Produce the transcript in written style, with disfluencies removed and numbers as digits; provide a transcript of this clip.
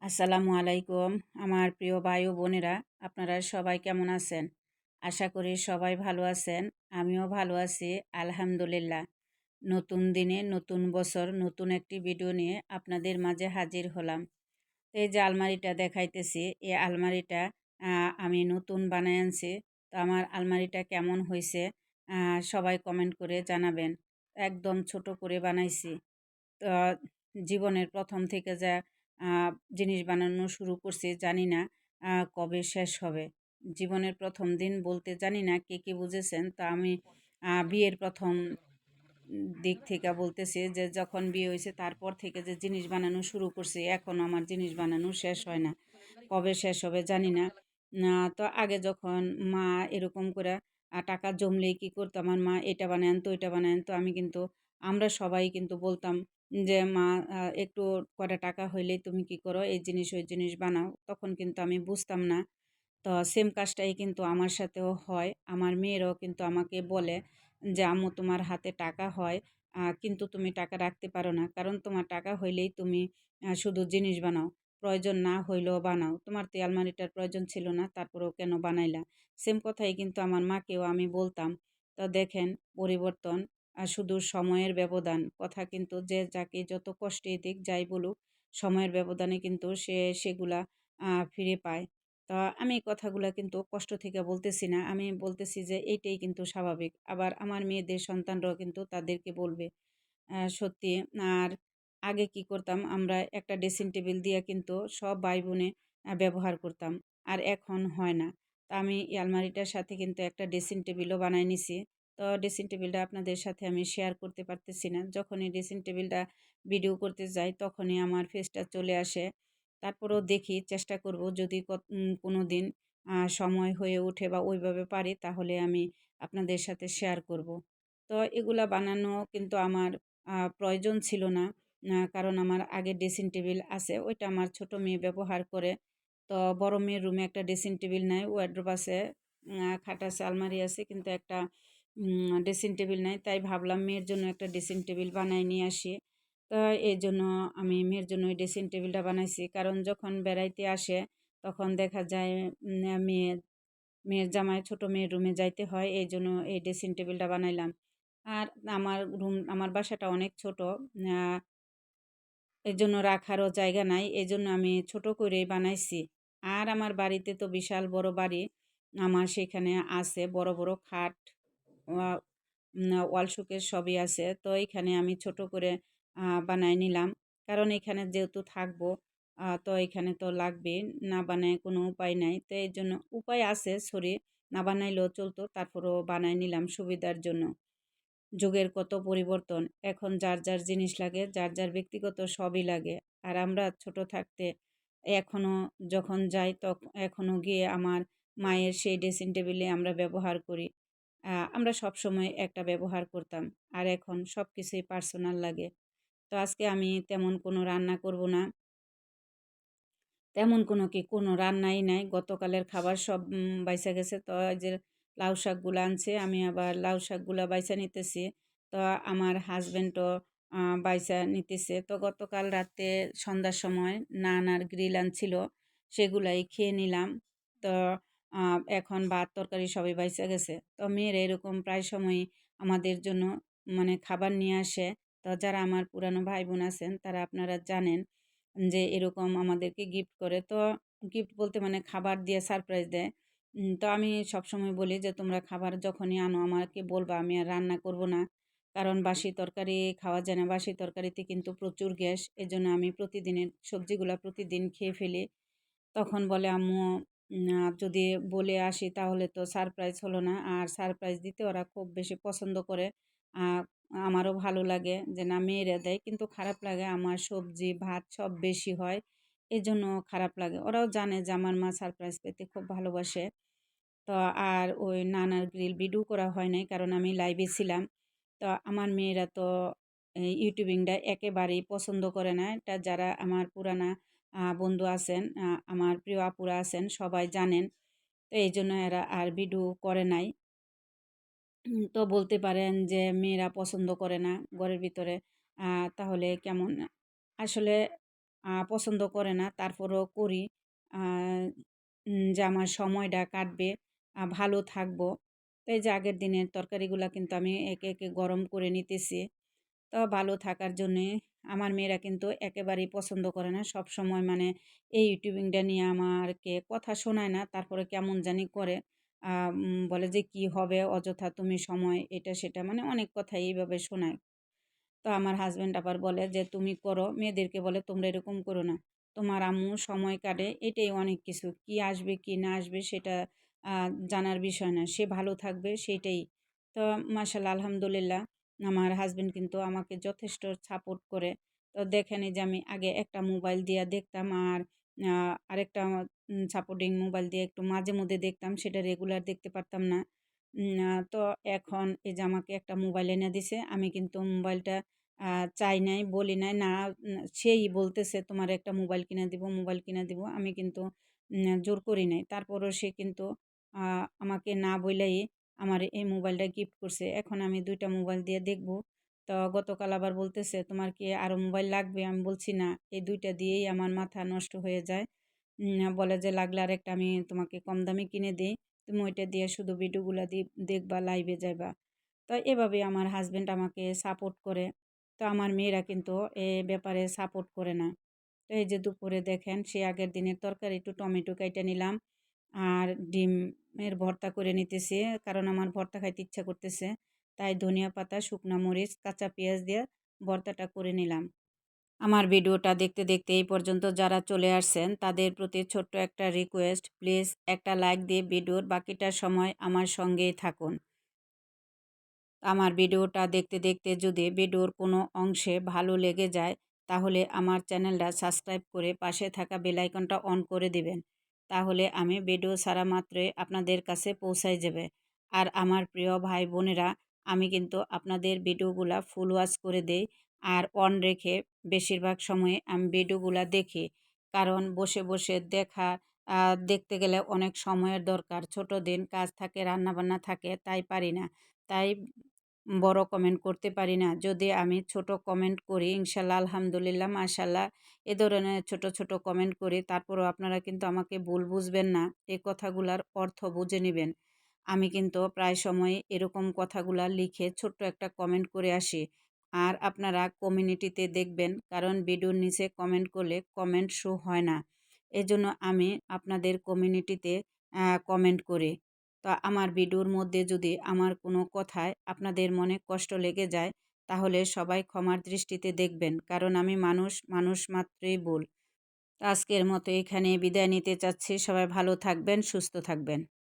আসসালামু আলাইকুম আমার প্রিয় ভাই ও বোনেরা, আপনারা সবাই কেমন আছেন? আশা করি সবাই ভালো আছেন। আমিও ভালো আছি, আলহামদুলিল্লাহ। নতুন দিনে নতুন বছর নতুন একটি ভিডিও নিয়ে আপনাদের মাঝে হাজির হলাম। তো এই যে আলমারিটা দেখাইতেছি, এই আলমারিটা আমি নতুন বানাই আনছি। তো আমার আলমারিটা কেমন হয়েছে সবাই কমেন্ট করে জানাবেন। একদম ছোট করে বানাইছি। তো জীবনের প্রথম থেকে যা জিনিস বানানো শুরু করছি, জানি না কবে শেষ হবে। জীবনের প্রথম দিন বলতে জানি না কে কি বুঝেছেন। তা আমি বিয়ের প্রথম দিক থেকে বলতেছি যে যখন বিয়ে হয়েছে তারপর থেকে যে জিনিস বানানো শুরু করছি, এখনও আমার জিনিস বানানো শেষ হয় না। কবে শেষ হবে জানি না। তো আগে যখন মা এরকম করে টাকা জমলেই কি করতো, আমার মা এটা বানায় আনতো, ওইটা বানায় আনতো। আমরা সবাই কিন্তু বলতাম যে, "মা একটু কয়টা টাকা হইলেই তুমি কি করো, এই জিনিস ওই জিনিস বানাও।" তখন কিন্তু আমি বুঝতাম না। তো সেম কাজটাই কিন্তু আমার সাথেও হয়। আমার মেয়েরাও কিন্তু আমাকে বলে যে, "আম্মু তোমার হাতে টাকা হয়, কিন্তু তুমি টাকা রাখতে পারো না। কারণ তোমার টাকা হইলেই তুমি শুধু জিনিস বানাও। প্রয়োজন না হইলেও বানাও। তোমার তো এই আলমারিটার প্রয়োজন ছিল না, তারপরেও কেন বানাইলা?" সেম কথাই কিন্তু আমার মাকেও আমি বলতাম। তো দেখেন পরিবর্তন, শুধু সময়ের ব্যবধান। কথা কিন্তু যে যাকে যত কষ্টই দিক, যাই বলুক, সময়ের ব্যবধানে কিন্তু সে সেগুলা ফিরে পায়। তো আমি এই কথাগুলা কিন্তু কষ্ট থেকে বলতেছি না। আমি বলতেছি যে এইটাই কিন্তু স্বাভাবিক। আবার আমার মেয়েদের সন্তানরাও কিন্তু তাদেরকে বলবে। সত্যি। আর আগে কি করতাম, আমরা একটা ড্রেসিং টেবিল দিয়ে কিন্তু সব ভাই-বোনে ব্যবহার করতাম। আর এখন হয় না। তো আমি এই আলমারিটার সাথে কিন্তু একটা ড্রেসিং টেবিলও বানায় নিছি। তো ড্রেসিং টেবিলটা আপনাদের সাথে আমি শেয়ার করতে পারতেছি না। যখনই ড্রেসিং টেবিলটা ভিডিও করতে যাই, তখনই আমার ফেসটা চলে আসে। তারপরেও দেখি, চেষ্টা করব যদি কোনোদিন সময় হয়ে ওঠে বা ওইভাবে পারি, তাহলে আমি আপনাদের সাথে শেয়ার করব। তো এগুলা বানানো কিন্তু আমার প্রয়োজন ছিল না। কারণ আমার আগে ড্রেসিং টেবিল আছে, ওইটা আমার ছোট মেয়ে ব্যবহার করে। তো বড় মেয়ের রুমে একটা ড্রেসিং টেবিল নাই, ওয়ারড্রোব আছে, খাট আছে, আলমারি আছে, কিন্তু একটা ড্রেসিং টেবিল নাই। তাই ভাবলাম মেয়ের জন্য একটা ড্রেসিং টেবিল বানায় নিয়ে আসি। তো এজন্য আমি মেয়ের জন্য ওই ড্রেসিং টেবিলটা বানাইছি। কারণ যখন বেড়াইতে আসে, তখন দেখা যায় মেয়ের মেয়ের জামাই ছোট মেয়ের রুমে যাইতে হয়। এইজন্য এই ড্রেসিং টেবিলটা বানাইলাম। আর আমার বাসাটা অনেক ছোট। আ এজন্য রাখারও জায়গা নাই। এজন্য আমি ছোট করেই বানাইছি। আর আমার বাড়িতে তো বিশাল বড় বাড়ি। আমার সেখানে আছে বড়, বড় খাট, ওয়া ওয়াল শোকেস সবই আছে। তো এইখানে আমি ছোট করে বানায় নিলাম। কারণ এখানে যেহেতু থাকবো, তো এখানে তো লাগবেই। না বানায় কোনো উপায় নাই। তো এইজন্য উপায় আছে, সরি, না বানাইলেও চলতো। তারপরেও বানায় নিলাম সুবিধার জন্য। যুগের কত পরিবর্তন। এখন যার, যার জিনিস লাগে, যার, যার ব্যক্তিগত সবই লাগে। আর আমরা ছোট থাকতে এখনো যখন যাই এখনো গিয়ে আমার মায়ের সেই ড্রেসিং টেবিলে আমরা ব্যবহার করি। আমরা সবসময় একটা ব্যবহার করতাম। আর এখন সবকিছুই পার্সোনাল লাগে। তো আজকে আমি তেমন কোনো রান্না করব না। তেমন কোনো রান্নাই নাই। গতকালের খাবার সব বাইসা গেছে। তো এই যে লাউ শাকগুলা আনছে, আমি আবার লাউ শাকগুলা বাইসা নিতেছি। তো আমার হাসব্যান্ডও বাইসা নিতেছে। তো গতকাল রাতে সন্ধ্যার সময় নান আর গ্রিল আনছিল, সেগুলাই খেয়ে নিলাম। তো আ এখন ভাত তরকারি সবই বাইসা গেছে। তো মেয়েরা এরকম প্রায় সময়ই আমাদের জন্য মানে খাবার নিয়ে আসে। তো যারা আমার পুরানো ভাই-বোন আছেন, তারা আপনারা জানেন যে এরকম আমাদেরকে গিফট করে। তো গিফট বলতে মানে খাবার দিয়ে সারপ্রাইজ দেয়। তো আমি সবসময় বলি যে, "তোমরা খাবার যখনই আনো আমাকে বলবা, আমি আর রান্না করব না।" কারণ বাসি তরকারি খাওয়া যায় না। বাসি তরকারিতে কিন্তু প্রচুর গ্যাস। এজন্য আমি প্রতিদিনের সবজিগুলা প্রতিদিন খেয়ে ফেলি। তখন বলে আম্মু, যদি বলে আসি তাহলে তো সারপ্রাইজ হলো না। আর সারপ্রাইজ দিতে ওরা খুব বেশি পছন্দ করে। আ আমারও ভালো লাগে যে না, মেয়েরা দেয়। কিন্তু খারাপ লাগে আমার সবজি, ভাত সব বেশি হয়। এজন্য খারাপ লাগে। ওরাও জানে যে আমার মা সারপ্রাইজ পেতে খুব ভালোবাসে। তো আর ওই নানার গ্রিল ভিডিও করা হয় নাই, কারণ আমি লাইভে ছিলাম। তো আমার মেয়েরা তো এই ইউটিউবিংটা একেবারেই পছন্দ করে না। এটা যারা আমার পুরানা বন্ধু আছেন, আমার প্রিয় আপুরা আছেন, সবাই জানেন। তো এইজন্য এরা আর ভিডিও করে নাই। তো বলতে পারেন যে মেয়েরা পছন্দ করে না ঘরের ভিতরে। তাহলে কেমন? আসলে পছন্দ করে না, তারপরেও করি। আ যে আমার সময়টা কাটবে, ভালো থাকবো। তো এই যে আগের দিনের তরকারিগুলা কিন্তু আমি একে, একে গরম করে নিতেছি। তো ভালো থাকার জন্যে আমার মেয়েরা কিন্তু একেবারেই পছন্দ করে না। সবসময় মানে এই ইউটিউবিংটা নিয়ে আমাকে কথা শোনায় না। তারপরে কেমন জানি করে। বলে যে, "কি হবে? অযথা তুমি সময়" এটা সেটা মানে অনেক কথাই এইভাবে শোনায়। তো আমার হাসব্যান্ড আবার বলে যে, "তুমি করো।" মেয়েদেরকে বলে, "তোমরা এরকম করো না। তোমার আম্মু সময় কাটে, এটাই অনেক কিছু। কি আসবে কি না আসবে সেটা আ জানার বিষয় না। সে ভালো থাকবে সেইটাই।" তো মাশাআল্লাহ আলহামদুলিল্লাহ আমার হাসব্যান্ড কিন্তু আমাকে যথেষ্ট সাপোর্ট করে। তো দেখেন এই যে আমি আগে একটা মোবাইল দিয়া দেখতাম আর আ আরেকটা সাপোর্টিং মোবাইল দিয়ে একটু মাঝে মধ্যে দেখতাম। সেটা রেগুলার দেখতে পারতাম না। তো এখন এই যে আমাকে একটা মোবাইল এনে দিছে। আমি কিন্তু মোবাইলটা আ চাই নাই, বলি নাই। না সেই বলতেছে, "তোমার একটা মোবাইল কিনে দিব, মোবাইল কিনে দিব।" আমি কিন্তু জোর করি নাই। তারপরও সে কিন্তু আ আমাকে না বইলাই আমার এই মোবাইলটা গিফট করছে। এখন আমি ২ টা মোবাইল দিয়ে দেখব। তো গতকাল আবার বলতেছে, "তোমার কি আরো মোবাইল লাগবে?" আমি বলছি, "না, এই ২ টা দিয়েই আমার মাথা নষ্ট হয়ে যায়।" বলে যে, "লাগলে আরেকটা আমি তোমাকে কম দামে কিনে দেই। তুমি ওইটা দিয়ে শুধু ভিডিওগুলা দেখবা, লাইভে যাইবা।" তো এভাবে আমার হাসব্যান্ড আমাকে সাপোর্ট করে। তো আমার মেয়েরা কিন্তু এ ব্যাপারে সাপোর্ট করে না। তো এই যে দুপুরে দেখেন সে আগের দিনের তরকারি একটু টমেটো কাইটা নিলাম। আর ডিমের ভর্তা করে নিতেছি। কারণ আমার ভর্তা খাইতে ইচ্ছা করতেছে। তাই ধনিয়া পাতা, শুকনা মরিচ, কাঁচা পেঁয়াজ দিয়ে ভর্তাটা করে নিলাম। আমার ভিডিওটা দেখতে, দেখতে এই পর্যন্ত যারা চলে আসছেন তাদের প্রতি ছোট্ট একটা রিকোয়েস্ট, প্লিজ একটা লাইক দিয়ে ভিডিওর বাকিটা সময় আমার সঙ্গেই থাকুন। আমার ভিডিওটা দেখতে দেখতে যদি ভিডিওর কোনো অংশে ভালো লেগে যায় তাহলে আমার চ্যানেলটা সাবস্ক্রাইব করে পাশে থাকা বেল আইকনটা অন করে দিবেন। তাহলে আমি ভিডিও ছাড়া মাত্রই আপনাদের কাছে পৌঁছায় যাবে। আর আমার প্রিয় ভাই বোনেরা, আমি কিন্তু আপনাদের ভিডিওগুলা ফুল ওয়াচ করে দেই আর অন রেখে বেশিরভাগ সময়ে আমি ভিডিওগুলা দেখি। কারণ বসে বসে দেখতে গেলে অনেক সময়ের দরকার। ছোট দিন কাজ থাকে, রান্নাবান্না থাকে, তাই পারি না। তাই বড় কমেন্ট করতে পারি না। যদি আমি ছোট কমেন্ট করি ইনশাআল্লাহ আলহামদুলিল্লাহ মাশাআল্লাহ এ ধরনের ছোট, ছোট কমেন্ট করি তারপরেও আপনারা কিন্তু আমাকে ভুল বুঝবেন না। এই কথাগুলার অর্থ বুঝে নিবেন। আমি কিন্তু প্রায় সময় এরকম কথাগুলা লিখে ছোট্ট একটা কমেন্ট করে আসি। আর আপনারা কমিউনিটিতে দেখবেন কারণ ভিডিওর নিচে কমেন্ট করলে কমেন্ট শো হয় না। এজন্য আমি আপনাদের কমিউনিটিতে কমেন্ট করি। তো আমার ভিডিওর মধ্যে যদি আমার কোনো কথায় আপনাদের মনে কষ্ট লেগে যায় তাহলে সবাই ক্ষমার দৃষ্টিতে দেখবেন। কারণ আমি মানুষ, মানুষ মাত্রই ভুল। তো আজকের মতো এখানে বিদায় নিতে চাচ্ছি। সবাই ভালো থাকবেন, সুস্থ থাকবেন।